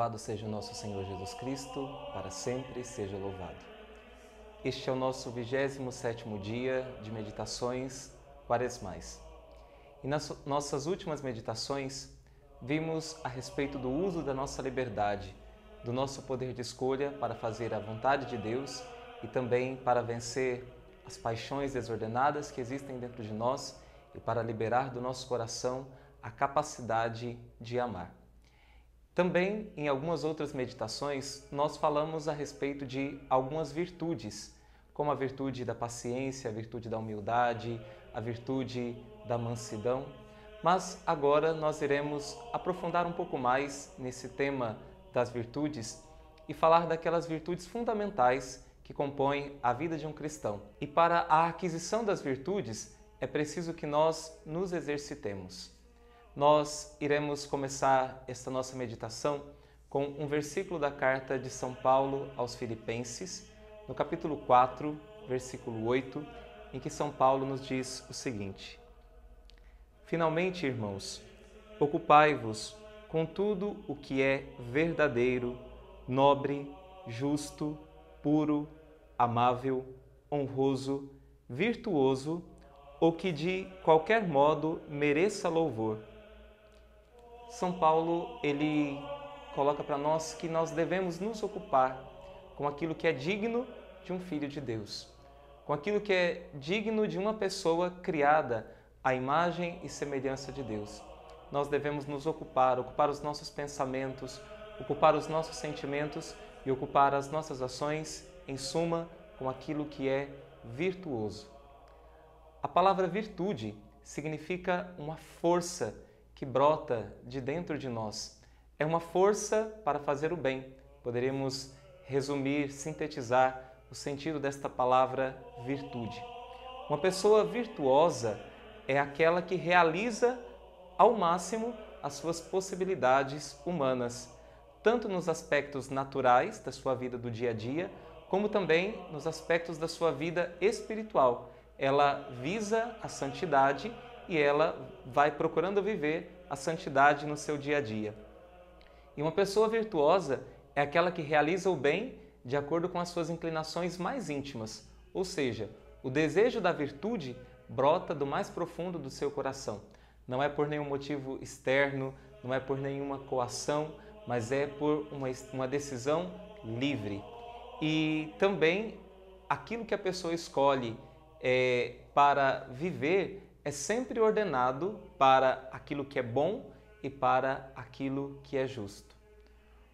Louvado seja o nosso Senhor Jesus Cristo, para sempre seja louvado. Este é o nosso 27º dia de meditações quaresmais. E nas nossas últimas meditações, vimos a respeito do uso da nossa liberdade, do nosso poder de escolha para fazer a vontade de Deus e também para vencer as paixões desordenadas que existem dentro de nós e para liberar do nosso coração a capacidade de amar. Também, em algumas outras meditações, nós falamos a respeito de algumas virtudes, como a virtude da paciência, a virtude da humildade, a virtude da mansidão. Mas agora nós iremos aprofundar um pouco mais nesse tema das virtudes e falar daquelas virtudes fundamentais que compõem a vida de um cristão. E para a aquisição das virtudes é preciso que nós nos exercitemos. Nós iremos começar esta nossa meditação com um versículo da carta de São Paulo aos Filipenses, no capítulo 4, versículo 8, em que São Paulo nos diz o seguinte: Finalmente, irmãos, ocupai-vos com tudo o que é verdadeiro, nobre, justo, puro, amável, honroso, virtuoso, ou que de qualquer modo mereça louvor. São Paulo, ele coloca para nós que nós devemos nos ocupar com aquilo que é digno de um filho de Deus, com aquilo que é digno de uma pessoa criada à imagem e semelhança de Deus. Nós devemos nos ocupar os nossos pensamentos, ocupar os nossos sentimentos e ocupar as nossas ações, em suma, com aquilo que é virtuoso. A palavra virtude significa uma força que brota de dentro de nós. É uma força para fazer o bem. Poderíamos resumir, sintetizar o sentido desta palavra virtude. Uma pessoa virtuosa é aquela que realiza ao máximo as suas possibilidades humanas, tanto nos aspectos naturais da sua vida do dia a dia, como também nos aspectos da sua vida espiritual. Ela visa a santidade e ela vai procurando viver a santidade no seu dia a dia. E uma pessoa virtuosa é aquela que realiza o bem de acordo com as suas inclinações mais íntimas, ou seja, o desejo da virtude brota do mais profundo do seu coração. Não é por nenhum motivo externo, não é por nenhuma coação, mas é por uma decisão livre. E também aquilo que a pessoa escolhe para viver é sempre ordenado para aquilo que é bom e para aquilo que é justo.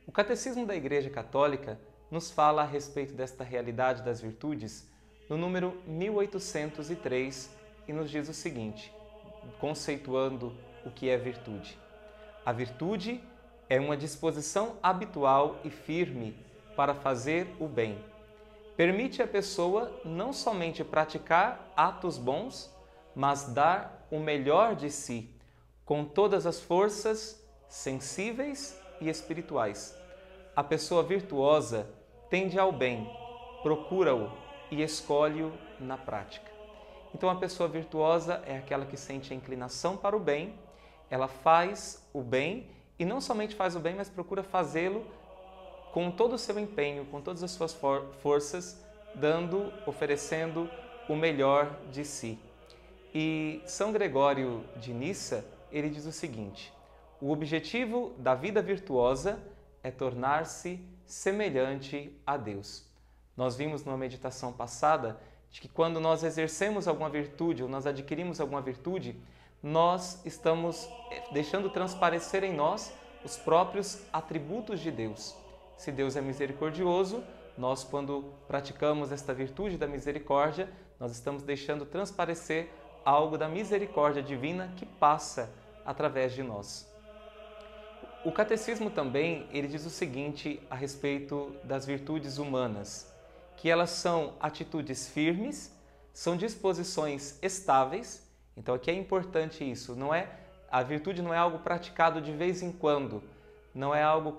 O Catecismo da Igreja Católica nos fala a respeito desta realidade das virtudes no número 1803 e nos diz o seguinte, conceituando o que é virtude. A virtude é uma disposição habitual e firme para fazer o bem. Permite à pessoa não somente praticar atos bons, mas dar o melhor de si, com todas as forças sensíveis e espirituais. A pessoa virtuosa tende ao bem, procura-o e escolhe-o na prática. Então a pessoa virtuosa é aquela que sente a inclinação para o bem, ela faz o bem e não somente faz o bem, mas procura fazê-lo com todo o seu empenho, com todas as suas forças, oferecendo o melhor de si. E São Gregório de Nissa, ele diz o seguinte: o objetivo da vida virtuosa é tornar-se semelhante a Deus. Nós vimos numa meditação passada de que quando nós exercemos alguma virtude ou nós adquirimos alguma virtude, nós estamos deixando transparecer em nós os próprios atributos de Deus. Se Deus é misericordioso, nós, quando praticamos esta virtude da misericórdia, nós estamos deixando transparecer algo da misericórdia divina que passa através de nós. O Catecismo também, ele diz o seguinte a respeito das virtudes humanas, que elas são atitudes firmes, são disposições estáveis. Então aqui é importante isso, a virtude não é algo praticado de vez em quando, não é algo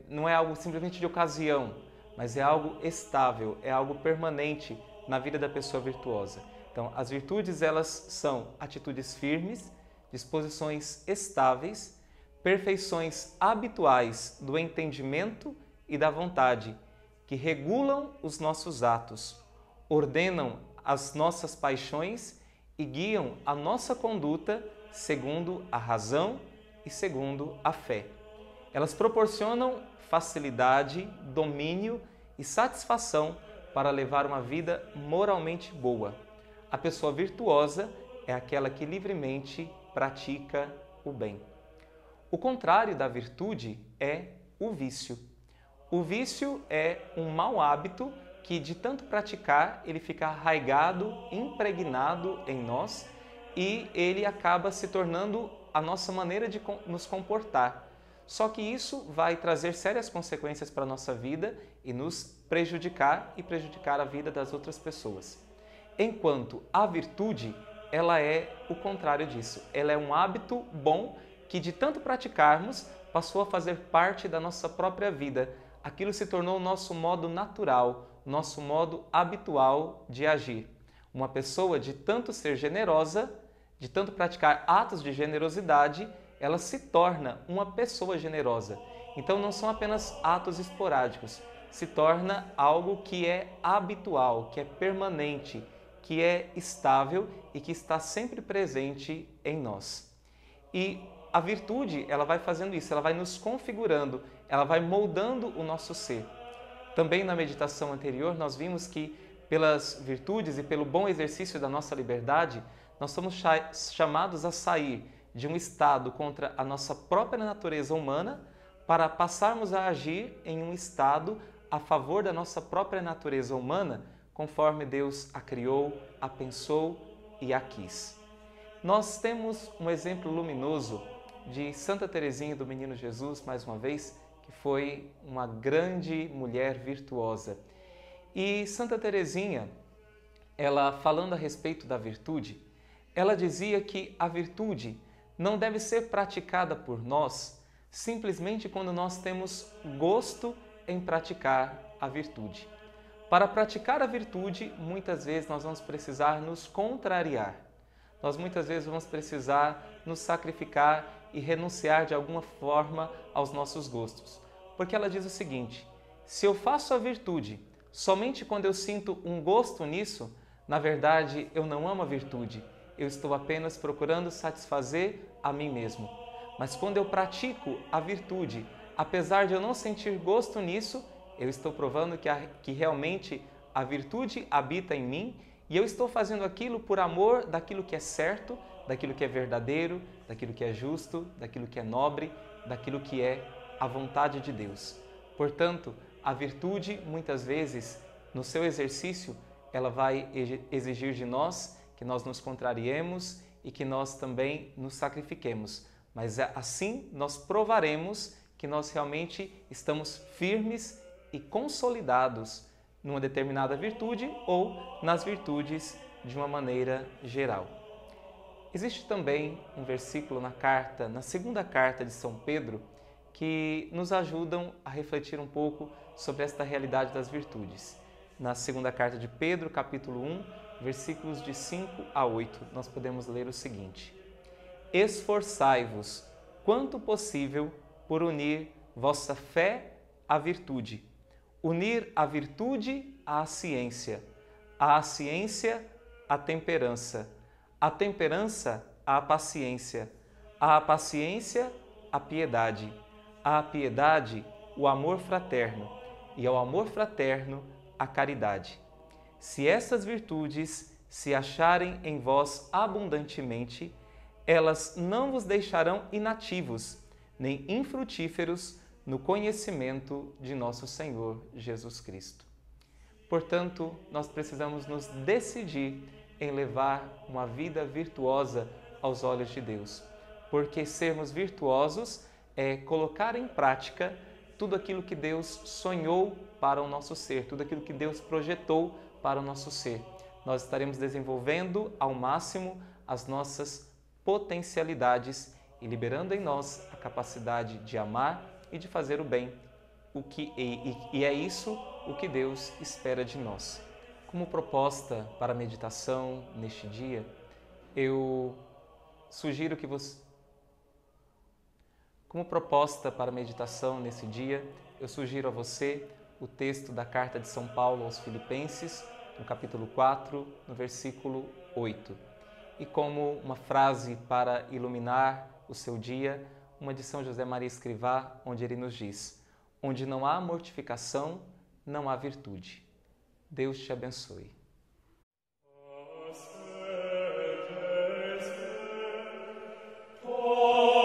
não é algo simplesmente de ocasião, mas é algo estável, é algo permanente na vida da pessoa virtuosa. Então, as virtudes, elas são atitudes firmes, disposições estáveis, perfeições habituais do entendimento e da vontade, que regulam os nossos atos, ordenam as nossas paixões e guiam a nossa conduta segundo a razão e segundo a fé. Elas proporcionam facilidade, domínio e satisfação para levar uma vida moralmente boa. A pessoa virtuosa é aquela que livremente pratica o bem. O contrário da virtude é o vício. O vício é um mau hábito que, de tanto praticar, ele fica arraigado, impregnado em nós e ele acaba se tornando a nossa maneira de nos comportar. Só que isso vai trazer sérias consequências para a nossa vida e nos prejudicar e prejudicar a vida das outras pessoas. Enquanto a virtude, ela é o contrário disso. Ela é um hábito bom que, de tanto praticarmos, passou a fazer parte da nossa própria vida. Aquilo se tornou o nosso modo natural, nosso modo habitual de agir. Uma pessoa, de tanto ser generosa, de tanto praticar atos de generosidade, ela se torna uma pessoa generosa. Então não são apenas atos esporádicos, se torna algo que é habitual, que é permanente, que é estável e que está sempre presente em nós. E a virtude, ela vai fazendo isso, ela vai nos configurando, ela vai moldando o nosso ser. Também na meditação anterior nós vimos que pelas virtudes e pelo bom exercício da nossa liberdade, nós somos chamados a sair de um estado contra a nossa própria natureza humana para passarmos a agir em um estado a favor da nossa própria natureza humana, conforme Deus a criou, a pensou e a quis. Nós temos um exemplo luminoso de Santa Teresinha do Menino Jesus, mais uma vez, que foi uma grande mulher virtuosa. E Santa Teresinha, ela falando a respeito da virtude, ela dizia que a virtude não deve ser praticada por nós simplesmente quando nós temos gosto em praticar a virtude. Para praticar a virtude, muitas vezes nós vamos precisar nos contrariar. Nós muitas vezes vamos precisar nos sacrificar e renunciar de alguma forma aos nossos gostos. Porque ela diz o seguinte: se eu faço a virtude somente quando eu sinto um gosto nisso, na verdade eu não amo a virtude. Eu estou apenas procurando satisfazer a mim mesmo. Mas quando eu pratico a virtude, apesar de eu não sentir gosto nisso, eu estou provando que realmente a virtude habita em mim e eu estou fazendo aquilo por amor daquilo que é certo, daquilo que é verdadeiro, daquilo que é justo, daquilo que é nobre, daquilo que é a vontade de Deus. Portanto, a virtude, muitas vezes, no seu exercício, ela vai exigir de nós que nós nos contrariemos e que nós também nos sacrifiquemos. Mas assim nós provaremos que nós realmente estamos firmes e consolidados numa determinada virtude ou nas virtudes de uma maneira geral. Existe também um versículo na segunda carta de São Pedro, que nos ajudam a refletir um pouco sobre esta realidade das virtudes. Na segunda carta de Pedro, capítulo 1, versículos de 5 a 8, nós podemos ler o seguinte: esforçai-vos, quanto possível, por unir vossa fé à virtude, unir a virtude à ciência, a ciência à temperança, a temperança à paciência, a paciência à piedade, a piedade o amor fraterno e ao amor fraterno a caridade. Se essas virtudes se acharem em vós abundantemente, elas não vos deixarão inativos, nem infrutíferos no conhecimento de nosso Senhor Jesus Cristo. Portanto, nós precisamos nos decidir em levar uma vida virtuosa aos olhos de Deus, porque sermos virtuosos é colocar em prática tudo aquilo que Deus sonhou para o nosso ser, tudo aquilo que Deus projetou para o nosso ser. Nós estaremos desenvolvendo ao máximo as nossas potencialidades e liberando em nós a capacidade de amar e de fazer o bem. E é isso o que Deus espera de nós. Como proposta para a meditação neste dia, eu sugiro que você Como proposta para meditação nesse dia, eu sugiro a você o texto da Carta de São Paulo aos Filipenses, no capítulo 4, no versículo 8. E como uma frase para iluminar o seu dia, uma de São José Maria Escrivá, onde ele nos diz: onde não há mortificação, não há virtude. Deus te abençoe. Oh